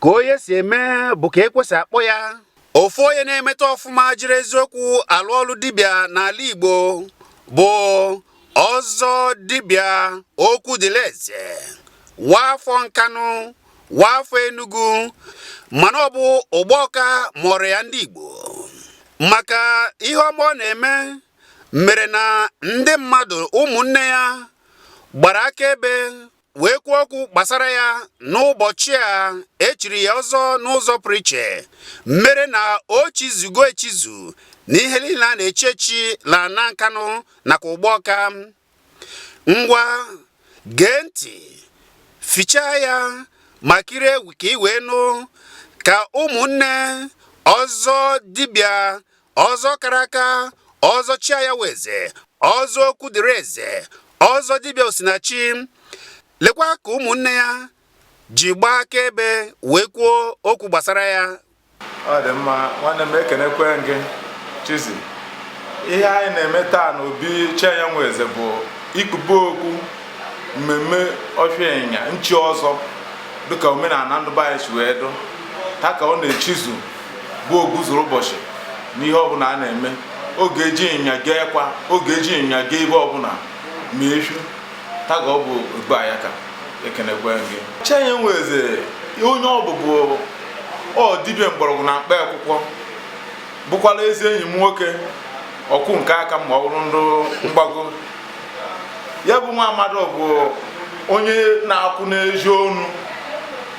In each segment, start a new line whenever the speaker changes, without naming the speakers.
ka onye si eme bụ ka ekwesị akpọ ya. Ofu onye na-emeta ọfụma jiri eziokwu alụ ọlụ dibịa n'ala Igbo bụ Ọzọ Dibịa Okwudịleze, Nwafọ Nkanụ, Nwafọ Enugu, mana ọ bụ Ụgbọka mụrụ ya ndị Igbo. Maka ihe ọma ọ na-eme mere na ndị mmadụ ụmụnne ya gbara akaebe wee kwuo okwu gbasara ya n'ụbọchị a echiri ya ọzọ n'ụzọ pụrụ iche, mere na o chizugo echizu n'ihe niile a na-echi echi na Nkanụ nakwa Ụgbọka. Ngwa gee ntị, fichaa ya ma kirie ka i wee nụ ka ụmụnne Ọzọ Dibịa, Ọzọ kara aka, Ọzọ Chiayaweze, Ọzọ Okwudịleze, Ọzọ Dibịa Osinachi, lekwa ka ụmụnne ya ji gbaa akaebe wee kwuo okwu gbasara ya.
Ọ dị mma, nwanne m ekenekwe gị Chizi. Ihe anyị na-eme taa n'obi Chiayaweze bụ ikpube okwu mmemme ọfịa ịnyịnya nchi ọzọ dịka omenala ndụ anyị si wee dụ. Ta ka ọ na-echizu bụ ogbu zuru ụbọchị n'ihe ọbụla a na-eme. Oge eji ịnyịnya gaa kwa, oge eji ịnyịnya gaa ebe ọbụla ma efu. Ta ka ọ bụ ogbe anya ka ekenekwe gị. Chiayaweze onye ọbụbụ dibịa mgbọrọgwụ na mkpa akwụkwọ, bụkwala ezi enyi m nwoke ọkụ nke aka ma ọ bụrụ ndụ mgbago. Ya bụ nwa amadi bụ onye na-akwụ n'ezi onu.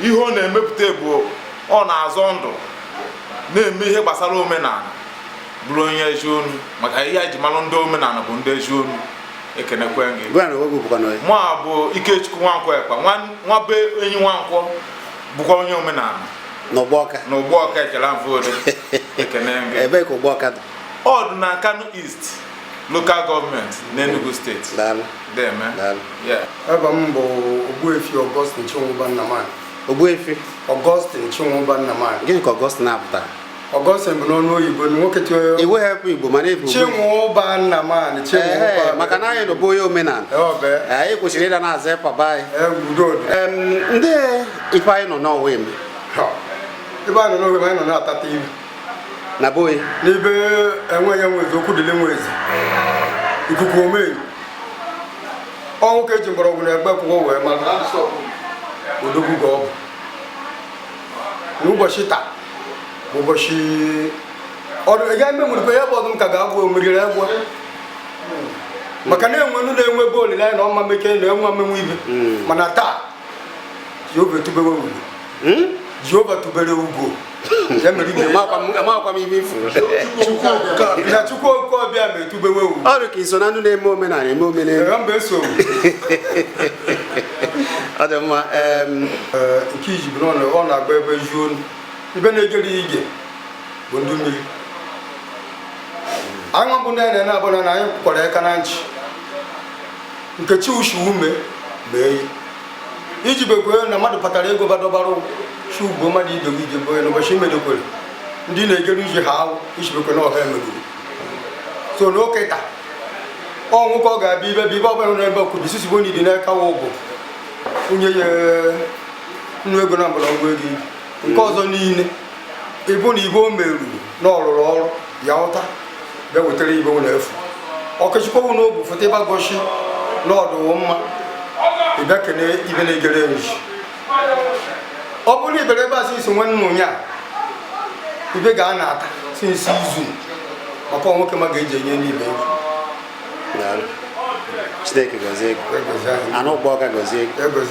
Ihe ọ na-emepụta bụ ọ na-azọ ndụ na-eme ihe gbasara omenala, bụrụ onye ezi onu, maka ihe a ji mara ndị omenala bụ ndị ezi onu. Ekenekwe gị. Mụ a bụ Ikechukwu Nwankwọ Ekpa, nwa be enyi Nwankwọ, bụkwa onye omenala n'Ụgbọka Ekela Mfode. Ekene gị.
Ebe ka Ụgbọka dị?
Ọ dị na Kano East Local Government n'Enugu State. Deme.
Ebe m bụ Ogbuefi Augustine Chinwụba Nnamani.
Ogbuefi
Augustine Chinwụba Nnamani.
Gịnị ka Augustine na-apụtara?
Augustine bụ n'ọnụ oyibo, nwoke
iwe hepụ Igbo mana ebu
Chinwụba Nnamani.
Maka na anyị bụ onye omenala. Anyị kwesịrị ịda na-aza ịpa be anyị. Ndị ife anyị nọ n'ọwa eme.
Ebe anyị nọ n'ọwa eme, anyị nọ na-atata ibu
na boy
n'ebe enweghị Nweze, Okwudịleze, ikuku omenyi ọnwụ ka eji mgbọrọgwụ na egbe kwụkwọ wee mara odogwu ga ọ bụ. N'ụbọchị taa bụ ụbọchị ga eme nwere ya bụ ọdụm ka ga-abụ omeriri egwu, maka na enwe nụ na-enwe ebe olileanya na ọma meke na enwe amenwe ibe. Mana taa Jehova tubere ugo, Jehova tubere ugo. Chukwu Okobịa metubewe ugwu.
Ọrụ ka iso na ndụ na-eme omenala eme omenala.
Mbe so.
Ọ dị mma.
Nke iji bụ na ọ na-agba ebe ji onu. Ibe na-ejere ige bụ ndị mmiri. Anyị bụ ndị anyị na-abụla na anyị kwara aka na nchi. Nkechi ushi ume mee iji bekwe na mmadụ patara ego badọbara ugbo mmadụ idogo ije bụ n'ụbọchị imedokwere ndị na-ejere ije ha ahụ ishibekwe na ọha emegoro. So n'oke taa ọnwụ ka ọ ga-abịa ibe ọbụla n'ebe ọkụbisisibo n'idi n'aka wa ụgwụ onye ya nnu ego na mgbọrọgwụ ego nke ọzọ niile ịbụ na ibe o meruru na ọrụrụ ọrụ ya ụta bịa wetara ibe na efu ọkụchikọwụ n'obu foto ịba goshi na ọdụwụ mma ịbịa kene ibe na-egere nji. Ọ bụrụ ibere ebe a si isi nwanne onye a ibe ga a na-ata si nsi izu maka nwoke ma ga-eji enye n'ibe ibu.
Chineke gozie ego. Anụ Ụgbọka gozie ego.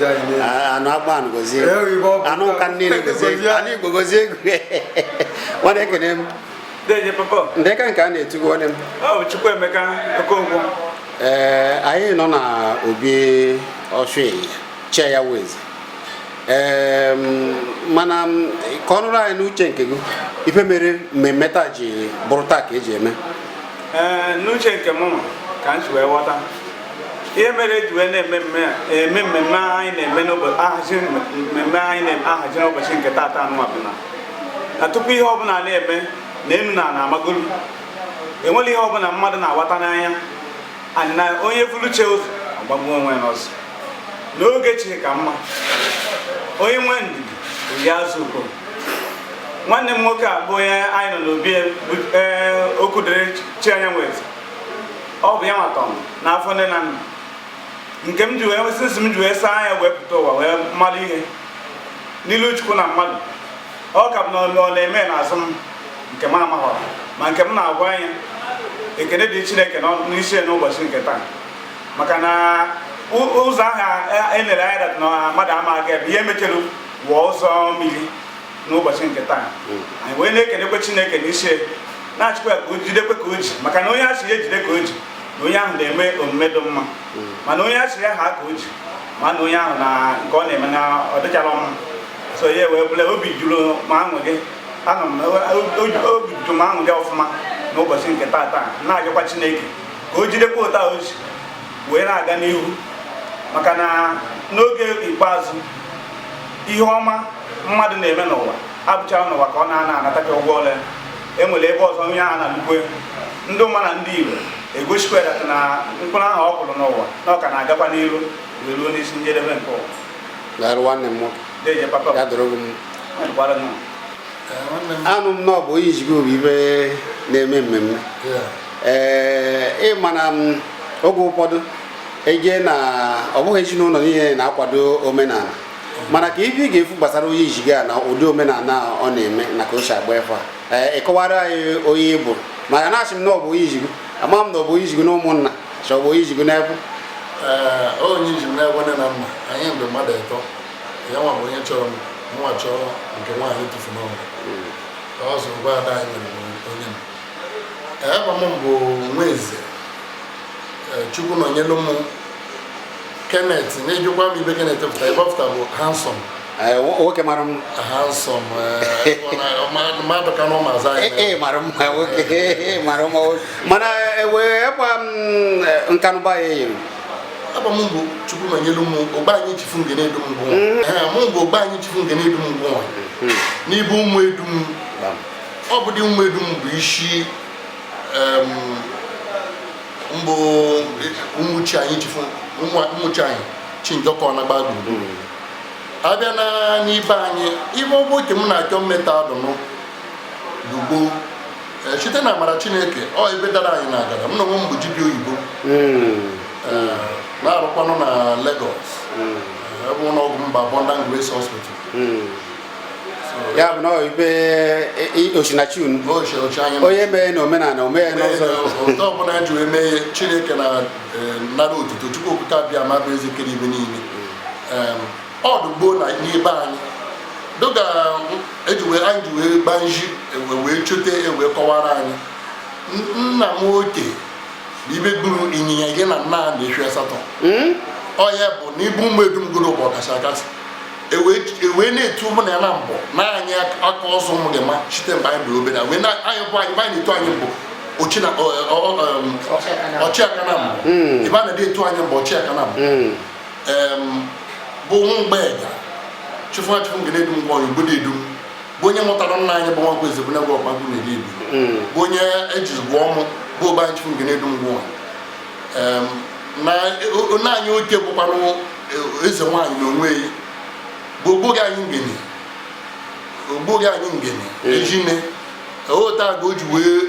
Anụ Agbanụ gozie ego. Anụ Nka niile gozie ego. Anụ Igbo gozie ego. Nwanne ekene m. Ndị ka nke a na-etugo nwanne m.
Chukwuemeka Okonkwo.
Anyị nọ na obi ọfịa Chiayaweze. Mana ka ọnụrụ anyị n'uche nke gị ife mere mmemme taa ji bụrụ taa ka eji eme.
N'uche nke m ka m si wee ghọta ihe mere eji wee na-eme mmemme anyị na-eme n'ụbọchị nke taata anụmanụ na tupu ihe ọbụla na-eme na enu na amagolu enwere ihe ọbụla mmadụ na-aghọta n'anya na onye fuluche ụzọ ọgbagbuo onwe n'ọzọ n'oge chi ka mma onye nwe ndidi Oyazuko nwanne m nwoke a bụ onye anyị nọ n'obi Okwudịrị Chianyanweze ọ bụ ya nwatọ n'afọ nne na nna nke m ji wee sinsi m ji wee saa anya wee pụta ụwa wee mmalụ ihe n'ilu Chukwu na mmadụ ọ ka bụ na ọ na-eme n'azụ m nke m amaghọrọ ma nke m na-agwa anya ekene dị Chineke n'isi n'ụbọchị nke taa maka na ụzọ ahụ elere anya dat na mmadụ ama aga ebe ihe mechara wụọ ụzọ mmiri n'ụbọchị nke taa anyị wee na-ekenekwe Chineke n'isi na-achịkwa ka o jidekwe ka o ji maka na onye asị ya ejide ka o ji na onye ahụ na-eme omume dị mma mana onye asị ya ha ka o ji ma na onye ahụ na nke ọ na-eme na ọ dịchara mma so ya wee bụla obi juru ma aṅụrị anọ m obi juru ma aṅụrị ọfụma n'ụbọchị nke taa na-ajụkwa Chineke ka o jidekwa ụta o ji wee na-aga n'ihu maka na n'oge ikpeazụ ihe ọma mmadụ na-eme n'ụwa abụchaghị n'ụwa ka ọ na-anatacha ụgwọ ole enwere ebe ọzọ onye ahụ na-alụkwe ndị ụma na ndị Igbo egosikwa na mkpụrụ ahụ ọ kwụrụ n'ụwa na ọ ka na-agakwa n'iru wee ruo n'isi njedebe nke ụwa.
Anụ m na ọ bụ onye ijigo bụ ibe na-eme mmemme ịma na oge ụfọdụ eje na ọ bụghị ezinụlọ niile na-akwado omenala mana ka ibe ị ga-efu gbasara onye ijigo a na ụdị omenala ọ na-eme na ka o si agba efe a ịkọwara anyị onye bụ maka na asị m na ọ bụ onye ijigo ama m na ọ bụ onye ijigo na ụmụnna chọ bụ onye ijigo n'ebe
onye ijigo n'ebe nne na nna anyị mgbe mmadụ ịtọ ya nwa bụ onye chọrọ nwa chọrọ nke nwaanyị tụfu n'ọnwa ka ọ zụrụ gwa ada anyị mere onye m ebe m bụ Nweze Chukwu nọnyelu m Kenneth na-ejikwa m ibe Kenneth pụta ebe ọ pụta bụ handsome
nwoke mara mma
handsome mmadụ ka na ụmụazụ anyị
mara mma nwoke mara mma mana wee ekwa nkanụba ya yiri
aba m bụ Chukwu nọnyelu m ogbe anyị chifu nge na-edu m bụ mụ bụ ogbe anyị chifu nge na-edu m bụ n'ibu ụmụ edu m ọ bụ dị ụmụ edu m bụ isi mbụ ụmụchi anyị chifu ụmụchi anyị Chinjọkọ na Gbagbo abịa na n'ibe anyị ibe ọgbọ oke m na-achọ mmeta adụnụ dugbo site na amara Chineke ọ ebe dara anyị na-agara m na onwe m bụ dibịa oyibo na-arụkwanụ na Lagos ebe ụlọọgwụ mba Abundant Grace Hospital
ya bụ na ibe Osinachi onye mee na omenala omee n'ụzọ
ụtọ ọbụla ji wee mee Chineke na nara otuto Chukwu okwute abịa ma bụ eze kere ibe niile ọdụgbo na n'ibe anyị dịka anyị ji wee gba nji wee chote wee kọwara anyị nna m oke bụ ibe gburu ịnyịnya gị na nna na-echu asatọ ọ ya bụ na ibu ụmụ edum goro bụ ọkasị akasị ewee na-etu ụmụ na ya na mbọ na anyị aka ọzọ ụmụ gị ma chite mgbe anyị bụ obere wee anyị bụ anyị na-etu anyị mbụ ọchịaka na mbụ ebe a na-etu anyị mbụ ọchịaka na mbụ bụ mgbega chụfụ nke na-edu ngwa ọrụ obodo edum bụ onye mụtara nna anyị bụ Nwankwo Ezebunagwu Ọkpagbu na-eri ebi bụ onye eji gụọ ọmụ bụ ụba anyị chụfụ nke na-edu ngwa na anyị oke bụkwanụ eze nwaanyị na onwe ya bụ ogboge anyị ngene ejine ota ga o ji wee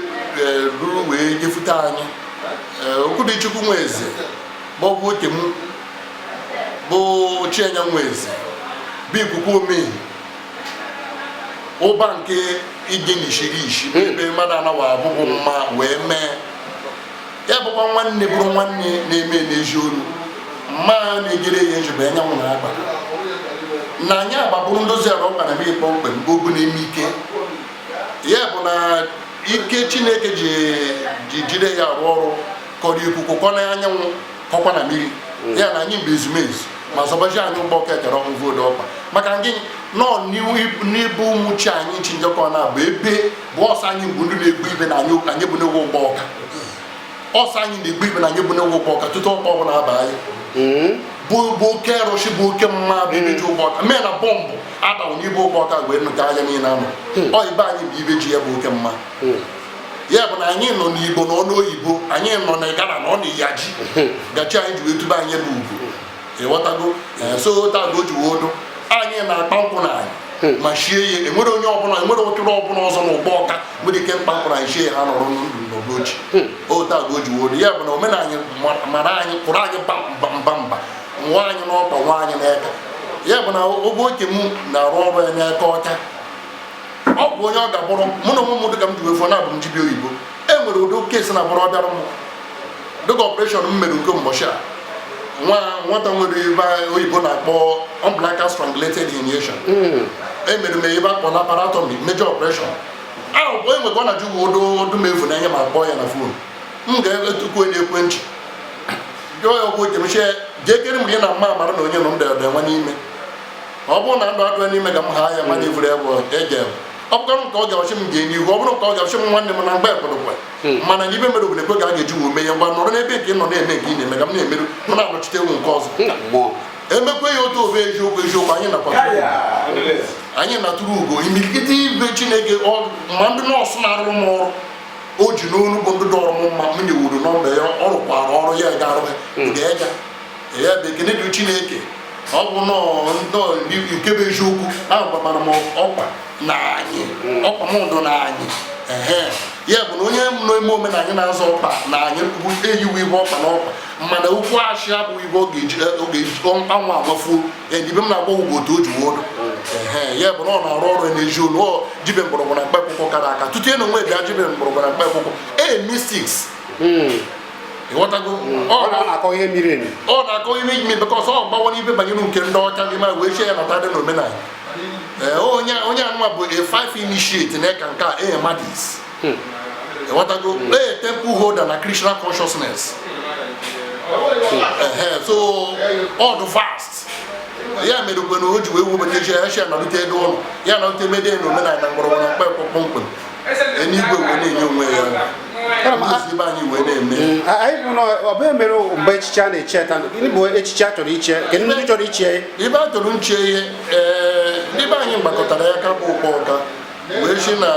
ruru wee jefute anyị Okwudịchukwu Nweze bụ ọgwụ oke m bụ Chianyanweze bụ ikuku omei ụba nke ije n'ishiri ishi ebe mmadụ anaghị abụghị mma wee mee ya bụkwa nwanne bụrụ nwanne na-eme n'ezi olu mma na-ejere ya ejebe anyanwụ na agba na anyị agbabụrụ ndozi ala ọkpa na mmiri kpọmkwem bụ ogu na-eme ike ya bụ na ike Chineke ji jide ya arụ ọrụ kọrọ ikuku kọ na anyanwụ kọkwa na mmiri ya na anyị mgbe ezumezu ma zọbaji anyị ụgbọ ọka ekere ọnwụ vodo ọkpa maka gị nọ n'ibu ụmụchi anyị Chinjọkọ na-abụ ebe bụ ọsọ anyị bụ ndị na-egbu ibe na anyị bụ n'ewu ụgbọ ọka ọsọ anyị na-egbu ibe na anyị bụ n'ewu ụgbọ ọka tutu ọkpa ọbụla aba anyị bụ oke rụshi bụ oke mma bụ ibe ji ụgbọ ọka mee na bọmbụ adawụ n'ibe ụgbọ ọka wee nụta anya niile anọ ọ ibe anyị bụ ibe ji ya bụ oke mma ya bụ na anyị nọ n'Igbo na ọnụ oyibo anyị nọ na Igala na ọ na Iyaji gachi anyị ji wee tube anyị bụ ugwu ịghọtago so tago o ji wodo anyị na-akpa nkwụ na anyị ma shie ya enwere onye ọbụla enwere ụtụrụ ọbụla ọzọ n'ụgbọ ọka nwere ike mkpa mkpụrụ anyị shie ha nọrọ ndụ n'ogochi ota ka o ji wodo ya bụ na omenanyị mara anyị kwụrụ anyị mba nwa anyị n'ọkpa nwa anyị n'aka ya bụ na oge oke m na-arụ ọrụ ya n'aka ọcha ọ bụ onye ọ ga-abụrụ mụ na onwe m dịka m ji wefọ na abụ m dibịa oyibo e nwere ụdị kesi na bụrụ ọbịara m dịka ọpreshọn m mere nke ụbọchị a nwata nwere ebe oyibo na-akpọ umbilical strangulated herniation emere m ebe akpọ laparotomy major operation ahụ bụ enwekọ ọ na-ajụ odu m efu n'anya ma kpọọ ya na fon m ga-etukwu onye ekwentị jụọ ya ọgwụ oche m chie jekere m gị na mma amara na onye nọ m dere nwa n'ime ọ bụrụ na ndụ adụ n'ime ga m ha ya ma na-evuru ya bụ ege ọ bụrụ nke ọ ga-achị m gee n'ihu ọ bụrụ nke ọ ga-achị m nwanne m na mgbe ekpedokwa mana n'ibe mere obodo ekwe ga a ga-eji wee mee ya ngwa nọrọ n'ebe nke ị nọ na-eme nke ị na-eme ga m na-emerụ m na-anọchite ewu nke ọzọ emekwe ya otu obe eziokwu anyị anyị natụrụ ugo imirikite ibe Chineke ma ndị nọọsụ na-arụ m ọrụ o ji n'onu bụ ndị dọrọ m mma m nyewuru nọmba ya ọ rụkwara ọrụ ya ga-arụ ya bụ ekene dị Chineke ọ bụ nke bụ eziokwu ahụ gbamara m ọkwa na anyị ọkwa m ndụ na anyị ya bụ na onye na-eme omenanyị na-azọ ọkpa na anyị eyiwu ibe ọkpa na ọkpa mana ukwu achị abụghị ibe ọ ga-eji anwa amafuo edibe m na-agba ugbo otu o ji wodo ya bụ na ọ na-arụ ọrụ n'ezi olu jibe mgbọrọgwụ na mkpa akwụkwọ kara aka tutu ị na onwe bịa jibe mgbọrọgwụ na mkpa akwụkwọ mystics ịghọtago ọ na-akọ ihe miri emi ọ na-akọ ihe imi because ọ gbawa n'ibe banyere nke ndị ọcha n'ime wee chie ya nata dị n'omenala onye anụma bụ a 5 initiate na-eka nke a madis ịghọtago temple holder na Krishna consciousness so all the fast ya mere kwe na o ji wee wubata echi ya shia nọrụte ede ụlọ ya nọrụte mede na omenala na mgbọrọgwụ na mkpa ekwe kpọmkwem enigwe wee na-enye onwe ya ibe anyị wee na-eme
anyị bụ na ọ bụ emere mgbe echiche a na-eche ta gịnị bụ echiche a chọrọ iche kedụ ndị chọrọ iche
ibe a chọrọ nche ihe ndị be anyị gbakọtara ya ka bụ ụkpọ ọka wee si na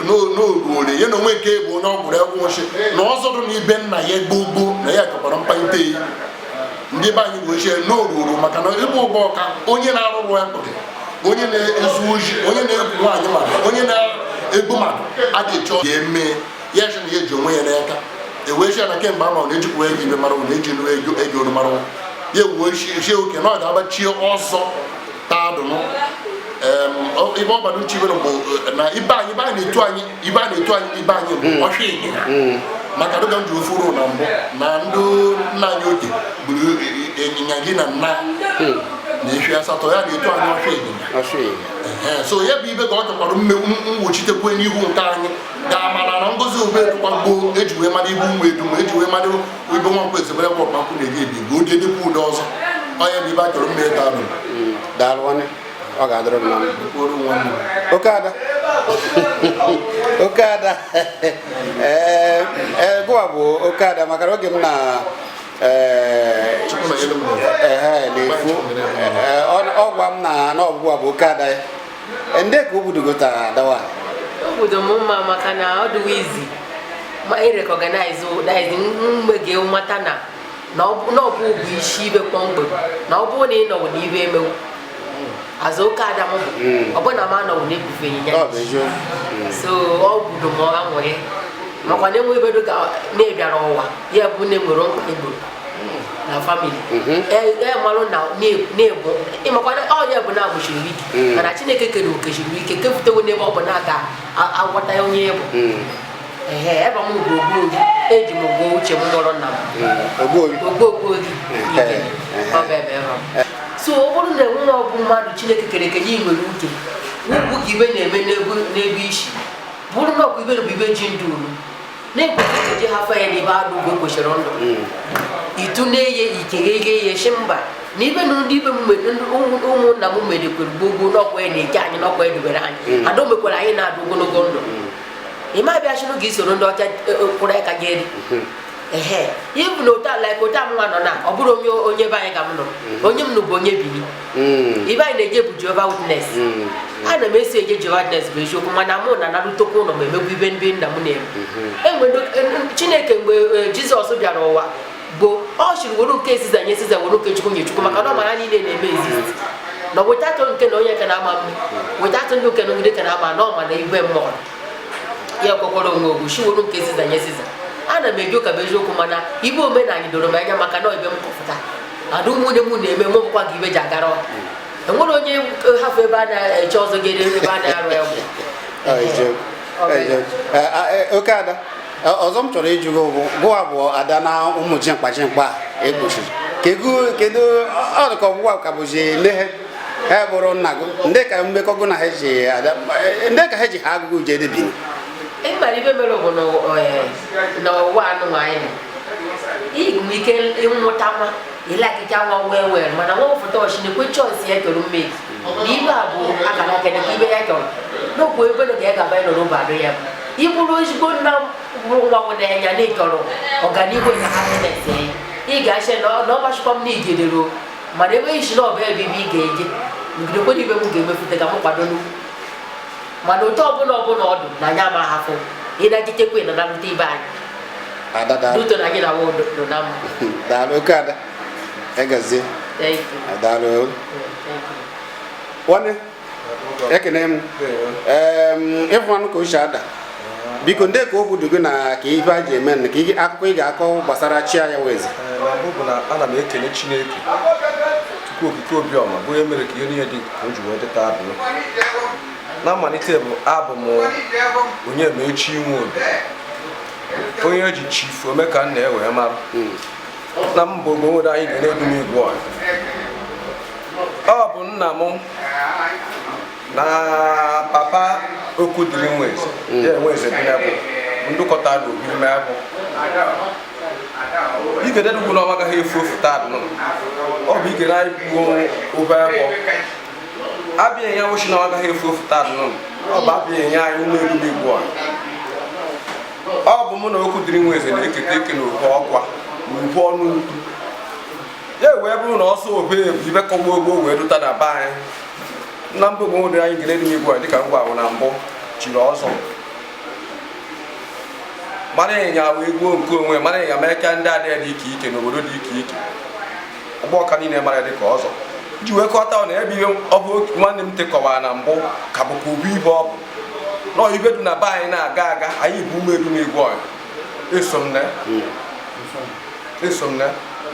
n'oruole ya na onwe nke bụ onye ọ gwụrụ egwu nwochi na ọzọdụ na ibe nna ya gboo na ya kakwara mkpalite ya ndị be anyị wee chie n'oruru maka na ịbụ ụgbọ ọka onye na-arụrụ ya kpụrụ onye na-ezu oji onye na-egwu nwaanyị mmadụ onye na-egbu mmadụ a ga-eche ya eme ya chi na ya eji onwe ya n'aka ewee chi ya na kemgbe ama na-ejikwa ego ibe mara na-eji ego mara ya wee chie oke na ọ ga-agbachie ọzọ taadụnụ ibe ọgbado chibere bụ na ibe a na-etu anyị ibe anyị bụ ọchụ ịnyịnya maka dịka m ji ofuru na mbụ na ndị nna anyị oke gburu ịnyịnya gị na nna na-efi asatọ ya na-etu anyị ọchụ ịnyịnya so ya bụ ibe ka ọ chọkwara mgbochitekwe n'ihu nke anyị ga-amara na ngozi obedụkwa gboo eji wee mara ibu nwa edu ma eji wee mara ibe nwankwa ezebere bụ ọkpankwu na-eri ebi ga oje dịkwa ụdị ọzọ onye bụ ibe a chọrọ mmiri daalụ
daalụ nwanne ọ ga-adịrị m na mbụ oke ada gụwa bụ oke ada maka oge m na na-efu ọ gwa m na ọbụbụ bụ oke ada ya ndị ka obudogota dawa
obodo m mma maka na ọ dịwa izi ma ịrekọganaiz mmege mata na ọ bụ isi ibe kpọmkwem na ọ bụrụ na ị nọwụ n'ibe emewu azụ oke ada m bụ ọ bụ na m anọwụ na-ebufe ịnyịnya so ọ budo m anwụrị makwa na enwe ebedo ga na-ebiara ụwa ya bụ na enwere mkpa egboro na famili malụ na na-ebu ịmakwa ọ ya bụ na agbụchiri ike mana Chineke kere okechiri ike kepụtawo n'ebe ọ bụ na ga-agwọta ya onye bụ ebe m bụ ogbuogi eji m gbuo uche m mụrụ nna m ogbuogi so ọ bụrụ na enwe ọ bụ mmadụ Chineke kere eke nye nwere uche ugwu ka ibe na-eme n'ebe isi bụrụ na ọkụ ibe bụ ibe ji ndụ unu na-ekwesịrị eji hafa ya n'ebe adụ ugwe kwesịrị ndụ itu na-eye ikeghe ya shi mba na ibe na ndị ibe ụmụnna m medekwere gbogbo n'ọkwa ya na-eke anyị n'ọkwa ya dubere anyị ada o mekwara anyị na-adụ ogologo ndụ ị ma bịa chịrị ga isoro ndị ọcha kwụrụ aka gị elu ibu na otu ala otu amụnwa nọ na ọ bụrụ onye be anyị ka m nọ onye m nụ bụ onye biri ibe anyị na-eje bụ Jehovah Witness ana m esi eje Jehovah Witness bụ eziokwu mana mụ na narụtokwa ụlọ ma emegbu ibe ndị nna m na-eme Chineke mgbe Jizọs bịara ụwa bụ ọ chịrị were nke esiza nye esiza were nke Chukwu nye Chukwu maka na ọmara niile na-eme ezist na ọbụtatọ nke na onye ka kana ama without ndo kana ngide kana ama no ma na ibe mo ya kokoro ngogu shi wonu nke siza nye siza ana mejo ka bejo ko mana ibe ome na anyị doro manya maka na ibe m kofuta adu mu de mu na eme mo kwa gibe jagaro enwere onye hafu ebe ana eche ọzọ gere ebe ana arụ ya
oke ada ọzọ m chọrọ ịjụ gụ abụọ ada na ụmụ chimkpa egbochiri kedu ọ dị ka ọgwụgwọ ka bụzi nne ha bụrụ nna gị ndị ka mmekọgụ na ha ji ada ndị ka ha ji ha agụgụ je debi
ịgbara ibe mere bụ na ụwa anụ anyị igwu ike ịnwụta nwa ile akịka nwa wee mana nwa ụfụta ọchị na-ekwe chọọsị ya chọrọ mmezi na ibe a bụ akara aka na ibe ya chọrọ n'okwu ebe na ga gaba ịnọ n'ụba adụ ya ịbụrụ ezigbo nna bụrụ nwa nwere anya na ịchọrọ ọganihu ka ha na-ese ị ga-achị na ọgbachikwa m na igedero mana ebe isi na ọba ebe ị ga-eje ngidekwe na ibe m ga-emefute ka m kwado n'ukwu mana otu ọbụla ọdụ na anyị ama ahafụ ị na-ejichekwa na nalụta ibe anyị duto na anyị na nwa odo na mma
daalụ oke ada egazie daalụ nwanne ekene m ịfụmanụ ka ochi ada biko ndị ka o budu gị na ka ife a ji eme na ka akụkọ ị ga-akọ gbasara chi anya weze
bụ na ana m ekele Chineke Chukwu okike obiọma bụ onye mere ka ihe niile dị ka o ji wee dịta abụ na mmalite bụ abụ m onye ma echi inwe obi onye eji chifu ome ka nna wee mara na mbụ ogbo nwere anyị ga na-edu m igwe ọ bụ nna m na papa Okwudiri Nweze ya Nweze bi n'ebe ndụkọta n'obi ime abụ igede dugwu na ọma agaghị efu ofu taa dị ọ bụ igede anyị gbuo obe ebe abịa ya nwụchi na ọ agaghị efu ofu taa dị ọ bụ abịa ya anyị ụmụ erume igbo ọ bụ mụ na Okwudiri Nweze na-eketa eke na obe ọkwa na ube ọnụ ukwu ya wee bụrụ na ọsọ obe ebu ibe kọgbu ogbo wee dụta na be anyị na mba ogbo nwere anyị gere igbo a dịka ngwa ahụ na mbụ chiri ọzọ mara ịnya wee gbuo nke onwe mara ịnya mee ka ndị adịghị dị ike ike n'obodo dị ike ike ọgbọ ọka niile mara dịka ọzọ iji wee kọta na ebe ihe ọ bụ nwanne m tekọwara na mbụ ka bụkwa obu ibe ọ bụ nọọ ibe dị na be anyị na-aga anyị bụ ume edu n'egwu ọya eso m na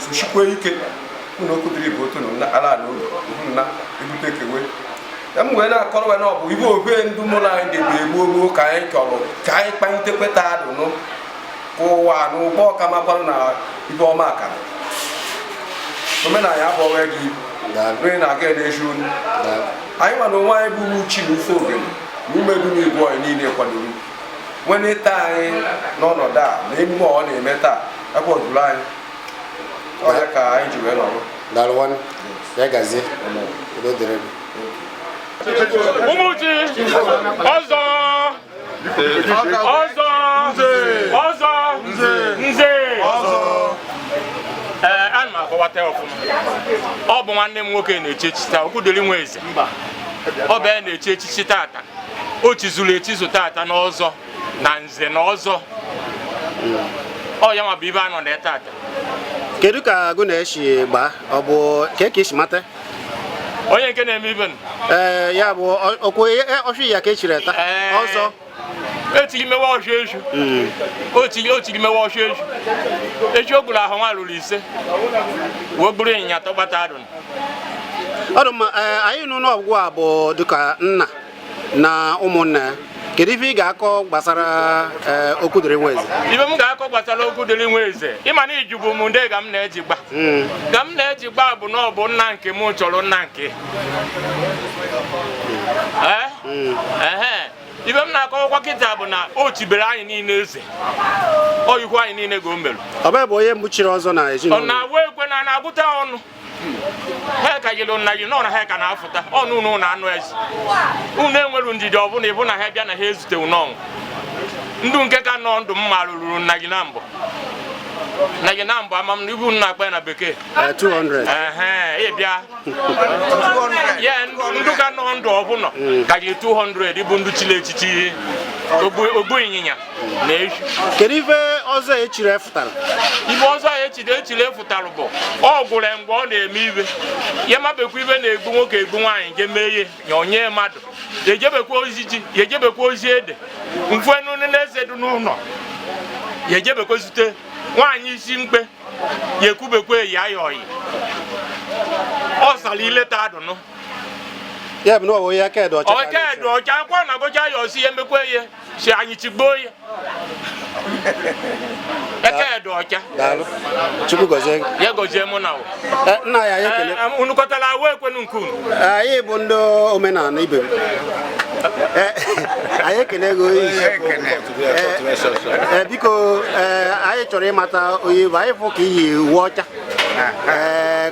sochikwe ike mụ na Okwudiri bụ otu na ala na na ebute kewe ya m wee na-akọrọ wee na ọ bụ ibe obe ndị mụrụ anyị debe gboo ka anyị chọrọ ka anyị kpanyitekwe adụnụ ka ụwa na ụgbọ ọka makwarụ na ibe ọma akara omenala abụọ gị onye na-aga na-eji olu anyị nwa na onwe anyị bụ uchi na ufe ogene na ume dum igwe ọyị niile kwadoro nwere taa anyị n'ọnọdụ a na emume ọ na-eme taa akwadoro anyị ọya ka anyị ji wee nọrọ
daalụ nwanne ya gazie udo dịrị gị
Umuchi ọzọ nze ana m akọwata ọfụma ọ bụ nwanne m nwoke na-echi echichi taa Okwudiri Nweze ọ bụ ya na-echi echichi tata o chizuru echizu tata n'ọzọ na nze na ọzọ ọ ya nwa bụ ibe anọ na tata
kedu ka agụ na-eshi gbaa ọ bụ ka esi mata
onye nke na-eme ibe
ya bụ okwu ọchụ ya ka echiri taa ọzọ
etiri mewe ọchụ eju otiri mewe ọchụ eju o gburu ahụ nwa lụrụ 5 wee gburu ịnyịnya tọgbata adụ
ọ dị mma anyị nụ n'ọgwụgwụ a bụ dịka nna na ụmụnna ya kedu ife ị ga-akọ gbasara Okwudiri Nweze
ibe m ga-akọ gbasara Okwudiri Nweze ịma na iju bụ m ndị ga m na-eji gba ka m na-eji gba bụ na ọ bụ nna nke m chọrọ nna nke ibe m na-akọwakwa kịta bụ na o chibere anyị niile eze oyikwu anyị niile ga o merụ
ọ bụ onye mgbuchiri ọzọ na ezinụlọ
ọ na-awa ekwe na na-agụta ọnụ ha ka jiri nna gị nọ na ha ka na-afụta ọnụ unu na anụ ezi unu enwere ndidi ọbụla ịbụ na ha bịa na ha ezute n'ọnwụ ndụ nke ka nọ ndụ m ma rụrụ nna gị na mbụ na gị na mbụ ama m na ibu nna akpa ya na bekee
200
ịbịa ya ndụ ka nọ ndụ ọbụla ka gị 200 ịbụ ndụ chile echichi ogbu ịnyịnya na ehi.
kedu ife ọzọ echiri efụtara?
ibe ọzọ echiri efụtara bụ ọ gwụrụ mgbe ọ na-eme ibe ya mabekwa ibe na-egbu nwoke egbu nwaanyị nke mee ihe ya onye mmadụ ya ejebekwa ozi ji ya ejebekwa ozi ede mfuenu na-eze dị n'ụlọ ya ejebekwa zute nwaanyị isi mkpe ya ekwubekwa ya ya oyi ọ sara ileta adụnụ
ya bụ na ọ ya kedu ọcha
kedu ọcha akwa na goja ya osi ya mekwa ya si anyị tigbo ya ekedu ọcha
daalụ chukwu gozie
ya gozie mụ na
nna ya ekele
unu kọtara awa ekwenu nke unu
anyị bụ ndị omenala ibe m anyị ekele gị biko anyị chọrọ ịmata onye bụ anyị fụ ka iyi uwe ọcha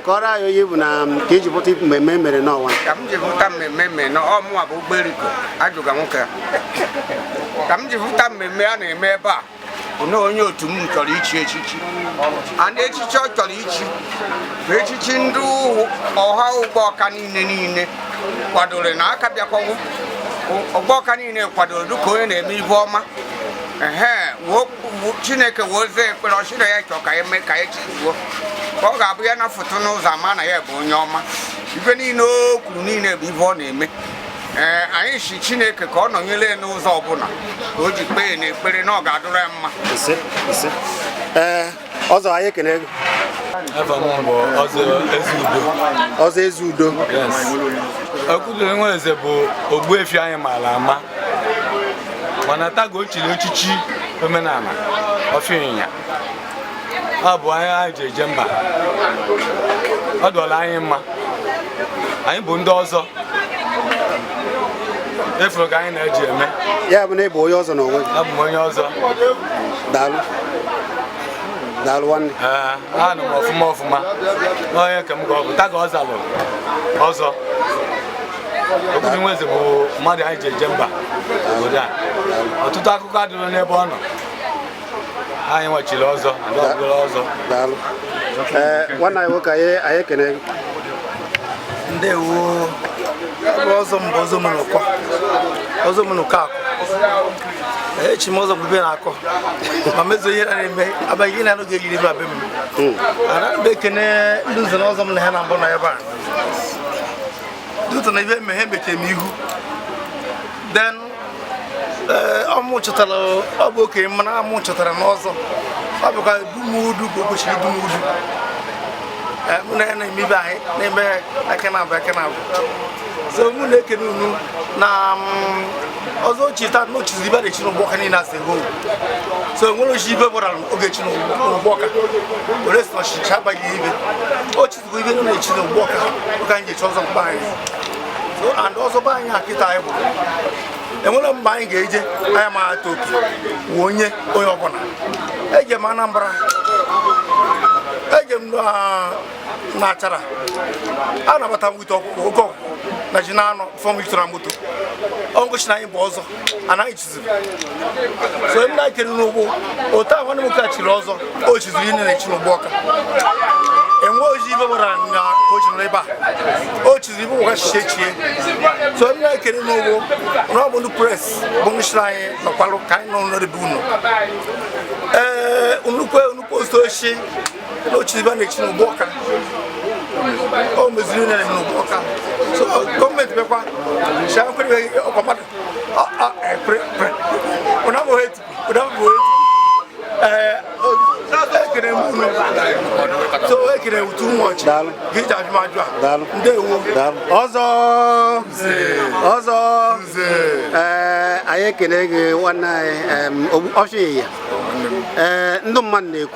kọrọ anyị onye bụ na ka eji pụta mmemme mere n'ọnwa
ka m ji pụta mmemme mere n'ọmụwa bụ Ogberiko ajụga nwoke ka m ji pụta mmemme a na-eme ebe a bụ na onye otu m chọrọ ichi echichi ana echichi ọ chọrọ ichi bụ echichi ndị ọha ụgbọ ọka niile kwadoro na aka bịakwawo ụgbọ ọka niile kwadoro dịka onye na-eme ibe ọma Chineke wozie ekpere ọchịrị ya chọọ ka eme ka echizuo ka ọ ga-abụ ya na foto n'ụzọ ama na ya bụ onye ọma ibe niile o kwuru niile bụ ibe ọ na-eme anyị si Chineke ka ọ nọnyere n'ụzọ ọbụla ka o ji kpee n'ekpere na ọ ga-adụrụ ya mma.
ọzọ anyị ekene gị ọzọ ezi udo
Okwudili Nwaeze bụ Ogbuefi anyị maara ama mana tago o chiri echichi omenala Ọfịịnya ọ bụ anyị ji eje mba ọ dọla anyị mma anyị bụ ndị ọzọ efuru ka anyị na-eji eme
ya bụ na ịbụ onye ọzọ n'onwe gị
abụ m onye ọzọ
daalụ nwanne
anụ m ọfụma onye ka m ga ọbụ tago ọ zalụrụ ọzọ Okwudili Nwaeze bụ mmadụ anyị ji eje mba obodo a ọtụtụ akụkọ adịrị n'ebe ọ nọ anyị nwechiri ọzọ ọzọ
daalụ nwanne anyị nwoke anyị ekene gị
ndewo ọzọ mbụ ọzọ mụnụkọ akụ echi m ọzọ bube na-akọ ma mezuo ihe na-eme abaghị ihe na-anọghị eyiri ebe abe m ana m ekene ndị nze na ọzọ m na ha na mbụ na ebe a dụtụ na ibe mmeghe mechie m ihu den ọmụ chọtara ọ bụ okenye mana amụ chọtara n'ọzọ ọ bụkwa dumudu ka o kwesịrị dumudu mụ na ya na-eme ibe anyị na-eme aka na abụ so mụ na-ekene unu na ọzọ chita n'ochizi ibe na-echi n'ụgbọ ọka niile asị ho so nwere ochi ibe gbara oge chi n'ụgbọ ọka were si n'ọchịchị abaghị ibe o chizigbo ibe na-echi n'ụgbọ ọka anyị ga-echi ọzọ mkpa anyị so and ọzọ be anyị akịta anyị bụ enwere mgbe anyị ga-eje anya ma ata oke wee onye ọbụla eje m Anambra eje m na Achara a nabata m wite oke ọkụkọ na ji na anọ fọm itora moto ọ ngochi na anyị bụ ọzọ anaghị chiziri so m na-ekere n'ugbo otu a nwanne m ka chiri ọzọ o chiziri ihe na-echi n'ụgbọ ọka enwe oji ibe gbara na o jiri ebe a o chiziri ibe ụga chiche chie so m na-ekere n'ugbo na ọ bụ ndị pres bụ ndị chiri anyị nọkwalụ ka anyị nọ n'ọdịbe unu nnukwu ostu ochi na o chiziri ibe na-echi n'ụgbọ ọka o meziri na n'ụgbọ ọka so gọọmenti bekwa shakwere ọkwa mmadụ ekere m unu so ekere utu ụmụọchị gị ji ajụmajụ a ndewo
ọzọ anyị ekele gị nwanne anyị Ọfịịnya ndị mmadụ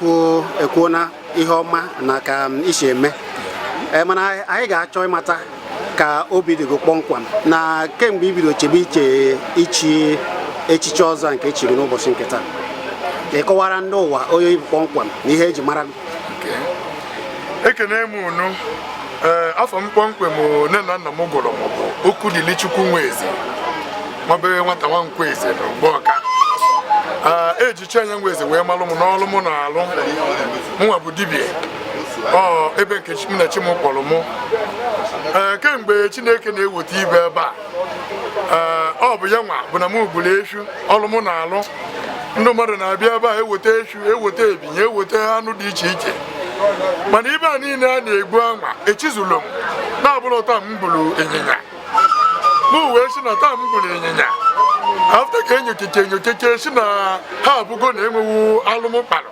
na-ekwu na ihe ọma na ka isi eme mana anyị ga-achọ ịmata ka obi dị gị kpọmkwem na kemgbe ibido chebe ichi echichi ọzọ nke echiri n'ụbọchị nke taa ka ịkọwara ndị ụwa onye ibu kpọmkwem na ihe eji mara
ekene m unu afọ m kpọmkwem nne na nna m gụrụ m bụ Okwudili Nwaeze nwabere nwata Nwankweze na Ụgbọọka eji Chianya Nweze wee malụ m n'ọlụ mụ na-alụ mụnwa bụ dibịa ebe nke Munachi m kpọrọ mụ kemgbe Chineke na-eweta ibe ebe a ọ bụ ya nwa bụ na m gburu efu ọlụ mụ na-alụ ndị mmadụ na-abịa ebe a eweta efu eweta ebinye eweta anụ dị iche iche mana ibe a niile a na-egbu anwa echizụlụ m na-abụrụ taa m gburu ịnyịnya m wee si na taa m gburu ịnyịnya afta ka enyocheche si na ha abụgo na enwewu alụmụkpalụ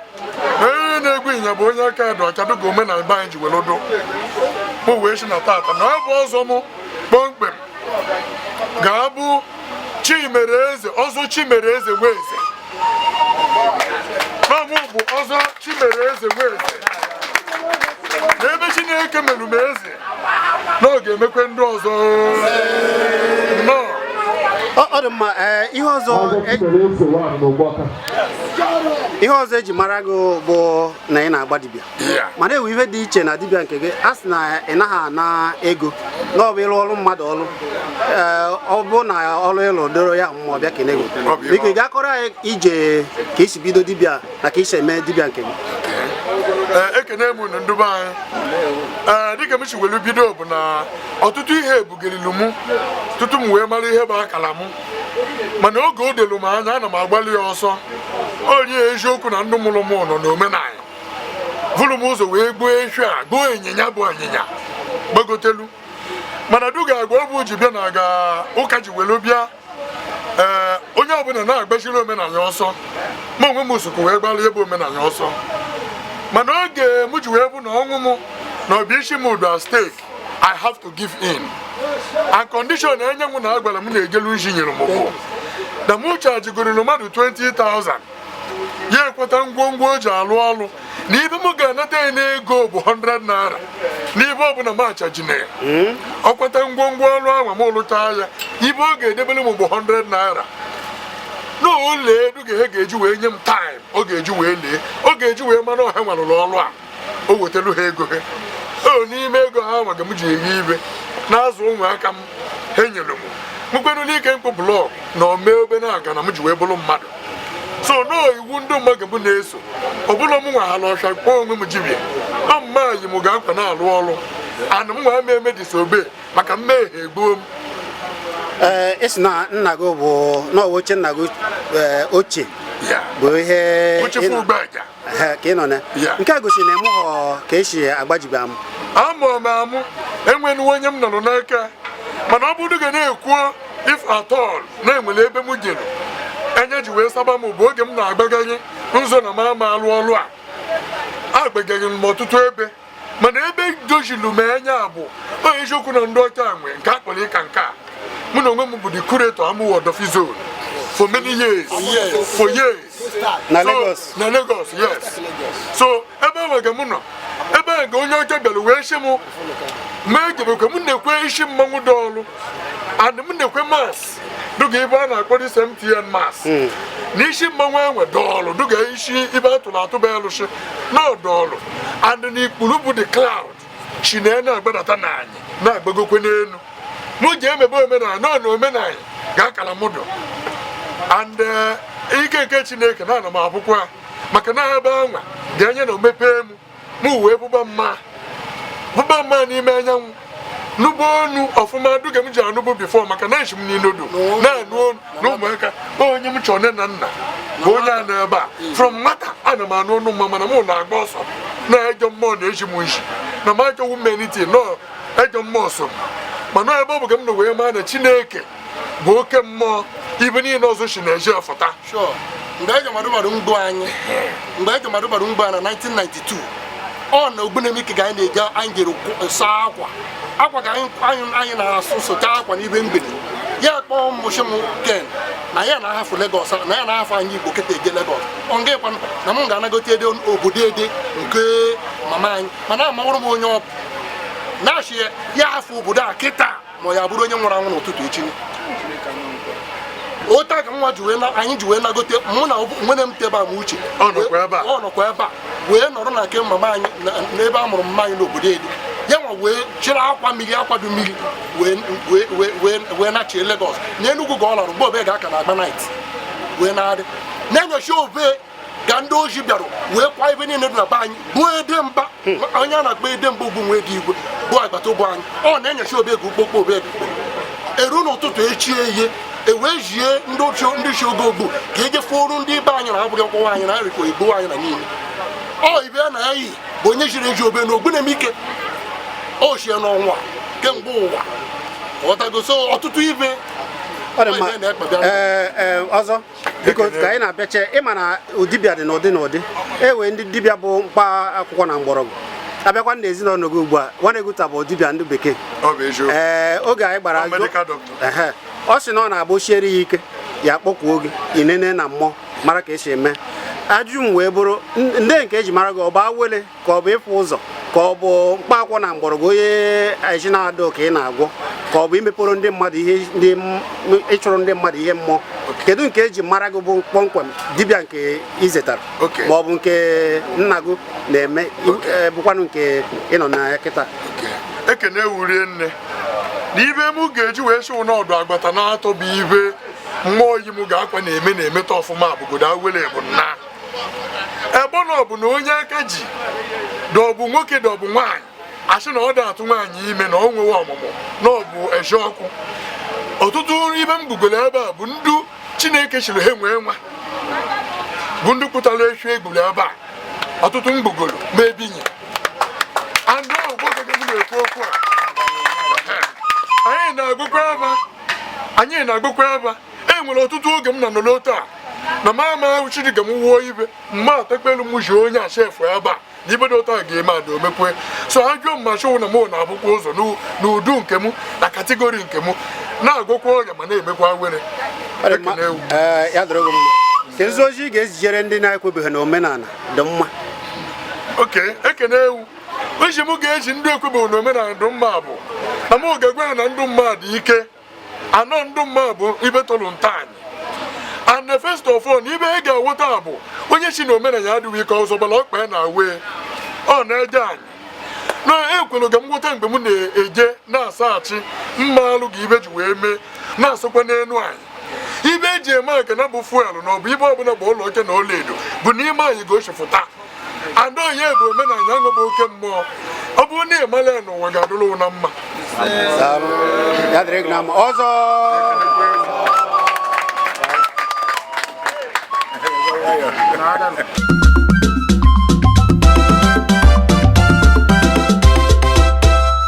na onye na-egbu ịnyịnya bụ onye aka dị ọcha dịka omenala be anyị ji were odo m wee si na tata na ọ bụ ọzọ m kpọmkwem ga-abụ Chimereze ọzọ Chimereze Nweze n'ọmụ bụ ọzọ Chimereze Nweze n'ebe Chineke merụ m eze na ọ ga-emekwe ndị ọzọ
ọ dị mma ihe ọzọ eji mara gị bụ na ị na-agba dibịa mana ewu ihe dị iche na dibịa nke gị a sị na ị naghị ana ego na ọ bụ ịlụ ọrụ mmadụ ọrụ ọ bụ na ọrụ ịlụ doro ya mmụọ bịa kene gị biko ị ga-akọrọ anyị ije ka isi bido dibịa na ka isi eme dibịa nke gị
ekene m unu ndị be anyị dịka m si welu bido bụ na ọtụtụ ihe ebugelilu m tutu m wee mara ihe bụ akala m mana oge o delu m anya ana m agbalị ya ọsọ orie eziokwu na ndị mụrụ m nọ n'omenala vụrụ m ụzọ wee gbuo efi a gbuo ịnyịnya bụ ịnyịnya gbagotelu mana duga agwa ọ bụ ji bịa na aga ụka ji welu bịa onye ọbụla na-agbachiri omenala ọsọ ma onwe m usokwu wee gbalị ebe omenala ọsọ mana oge m ji wee bụ na ọnwụ m na ọbịa isi m ụdụ stake I have to give in and condition enye m na agwara m na-ejelu nji nyere m bụ na m chajigorelu mmadụ 20,000 ya ekweta ngwongwo o ji alụ ọrụ na ibe m ga-anata ya n'ego bụ 100 naira n'ibe ọbụla m achajina ya ọ kweta ngwongwo ọrụ ahụ ma lụta ya ibe ọ ga-edebere m bụ 100 naira n'ole duga ihe ga-eji wee nye m taịm ọ ga-eji wee lee ọ ga-eji wee mara ọha nwarụrụ ọrụ a o wetelu ha ego ha n'ime ego ha maka m ji eghe ibe na-azụ ụmụaka m ha nyere m mkpenụ n'ike mkpụ blọk na omee obe na-aga na m ji wee bụrụ mmadụ so iwu ndị mmadụ m na-eso ọbụla m nwa ha n'ọsha kpọọ onwe m jibia ọmma yi m ga-akwa na-alụ ọrụ ana m nwa m eme disobe maka mmehie egbuo m
esi na nna gị bụ n'oche nna gị ochie bụ ihe ka ị nọ na nke a gosiri na ịmụghọ ka esi agbajibe amụ
amụọ m amụ enwenuwe onye m nọrọ n'aka mana ọ bụrụ ga na-ekwuo if at all na-enwere ebe m jere enye ji wee saba m bụ oge m na-agbaganye nzọ na mama alụ ọrụ a agbagaghị m ọtụtụ ebe mana ebe dojilu m anya bụ onye eziokwu na ndị ọcha nwe nke akpọrọ ịka nke a mụ na onwe m bụ the curator Amuwo Odofin Zone for many years for years
na Lagos
yes so ebe ahụ ga mụ nọ ebe ahụ ga onye ọcha bịara wee shi m mee gebekwe m na-ekwe isi mmanwụ dị ọrụ and m na-ekwe mas duga ibe a na-akpọ dis MTN mas na isi mmanwụ enwe dọọlụ duga isi ibe atụrụ atụba elụshi na ọdọọlụ and na ikpuru bụ the cloud chi na-agbadata n'anyị na-agbagokwe n'elu m ji emebe omenala nọ na omenala ga-akara mụdụ and ike nke Chineke na ana m abụkwa maka na ebe anwa dị anya na omepee m wee bụba mma n'ime anyanwụ n'ugbo onu ọfụma duga m ji anụbụ bifo maka na echi m n'inodo na-anụ onu na ụmụaka onye m chọọ nne na nna bụ onye a na ebe a from nwata ana m anụ onu mma mana m na-agba ọsọ na ejọ mmụọ na-eji m nshi na m achọwu mmeniti nọ ejọ mmụọ so mana ebe ọ bụ ka m na wee maa na Chineke bụ oke mmụọ ibe niile ọzọ si na-eje ọfụta
mgbe eji madụbara mgbo anyị na 1992 ọ na Ogbunemike ga anyị na-eje anyị jere saa akwa ka anyị na-asụ sụcha akwa n'ibe mgbede ya kpọọ mmụchi m ken na ya na-ahafụ Lagos na ya na-ahafụ anyị Igbo keta eje Lagos ọ ngekwa na m ga-anagote ede obodo ede nke mama anyị mana amawụrụ m onye ọ bụ na-achị ya afọ obodo a kịta ma ya bụrụ onye nwụrụ anwụ n'ụtụtụ echi otu aka nwa anyị ji wee nagote mụ na nwere m tebe ama uche ọ nọkwa ebe a wee nọrọ na nke mama anyị n'ebe a mụrụ mma anyị n'obodo ede ya nwa wee chịrị akwa du mmiri wee nachie Lagos na Enugu ga ọ larụ mgbe obe ga-aka na agba night wee na-adị na-enyocha obe ga ndị oji bịarụ wee kwa ibe niile dị na be anyị bụ ede mba anya na-akpa ede mba ugwu nwee dị igwe bụ agbata ụbọ anyị ọ na-enyocha obe ga ukpokpo obe eru n'ụtụtụ echi ihe ewee jie ndị chi oge ogbu ka eje fụrụ ndị ibe anyị na-abụghị ọkpọwa anyị na arịkwa ebo anyị na niile ọ ibe ya na ya yi bụ onye jiri eji obe na ogbuneme ike o chie n'ọnwa kemgbe ụwa ọtagoso ọtụtụ ibe
ọzọ biko ka anyị na-abịache ịma na dibịa dị n'ụdị n'ụdị ewe ndị dibịa bụ mkpa akwụkwọ na mgbọrọgwụ abịakwa na ezinụlọ gị ugbu a Nwaneguta bụ dibịa ndị bekee oge anyị gbara ọ sị na ọ na-agbochiere ya ike ya kpọkwuo gị inene na mmụọ mara ka esi eme ajụjụ m wee bụrụ ndị nke eji mara gị ọ bụ awele ka ọ bụ ịfụ ụzọ ka ọ bụ mkpa akwụkwọ na mgbọrọgwụ onye aji na-adọ ka ị na-agwọ ka ọ bụ imepụrụ ndị mmadụ ihe ịchụrụ ndị mmadụ ihe mmụọ kedu nke eji mara gị bụ kpọmkwem dibịa nke izetara ma ọ bụ nke nna gị na-eme bụkwanụ nke ịnọ na ya kịta
ekene wurie nne na ibe m ga-eji wee chụ n'ọdụ agbata na-atọ bụ ibe mmụọ yi m ga-akwa na-emeta ọfụma bụgodo awele bụ nna ebe ọ bụ na onye aka ji dọbụ nwoke dọbụ nwaanyị asị na ọ da-atụ nwaanyị ime na ọ nwewe ọmụmụ na ọ bụ eje ọkụ ọtụtụ ibe m gbugoro ebe a bụ ndu Chineke chiri ha nwee nwa bụ ndị pụtara efi egburu ebe a ọtụtụ m gbugoro ma ebinye andị ahụ bụ oge m na-ekwu okwu a anyị na-agụkwa ebe e nwere ọtụtụ oge m na n'otu a na mama Chidịka m wuo ibe mma atakpelu m ji onye ashefu ebe a na ibe dị ụtọ a ga-eme ada omekwe so ajụọ m ma chọwụ na m na-abụkwa ụzọ n'udu nke m na kategori nke m na-agụkwa ọrịa ma na-emekwa were
ya dịrị gị mma kedu ozi ị ga-ezijere ndị na-ekwebeghị na omenala dị mma
oke ekene ewu oji m ga-eji ndị ekwebeghị na omenala dị mma bụ na m ga-egwe ha na ndụ mma dị ike anọ ndụ mma bụ ibe tọrọ ntaanyị and the first of all ibe ị ga-awụta bụ onye si na omenala ya adịghị ike ọzọ gbara ọkpa ya na wee ọ na-eje anyị na ekwelu ka m gwụta mgbe m na-eje na-asaghachi mma alụ ga ibe ji wee mee na-asụkwa n'elu anyị ibe eji eme aka na bụ fuelu na ọ bụ ibe ọbụla bụ ụlọ oke na ọla edo bụ n'ime anyị ga-ochefụta adaonye bụ omenala aṅụ bụ oke mmụọ ọ bụrụ na ịmala ya n'ụwa ga-adụrụ na mma
ọzọ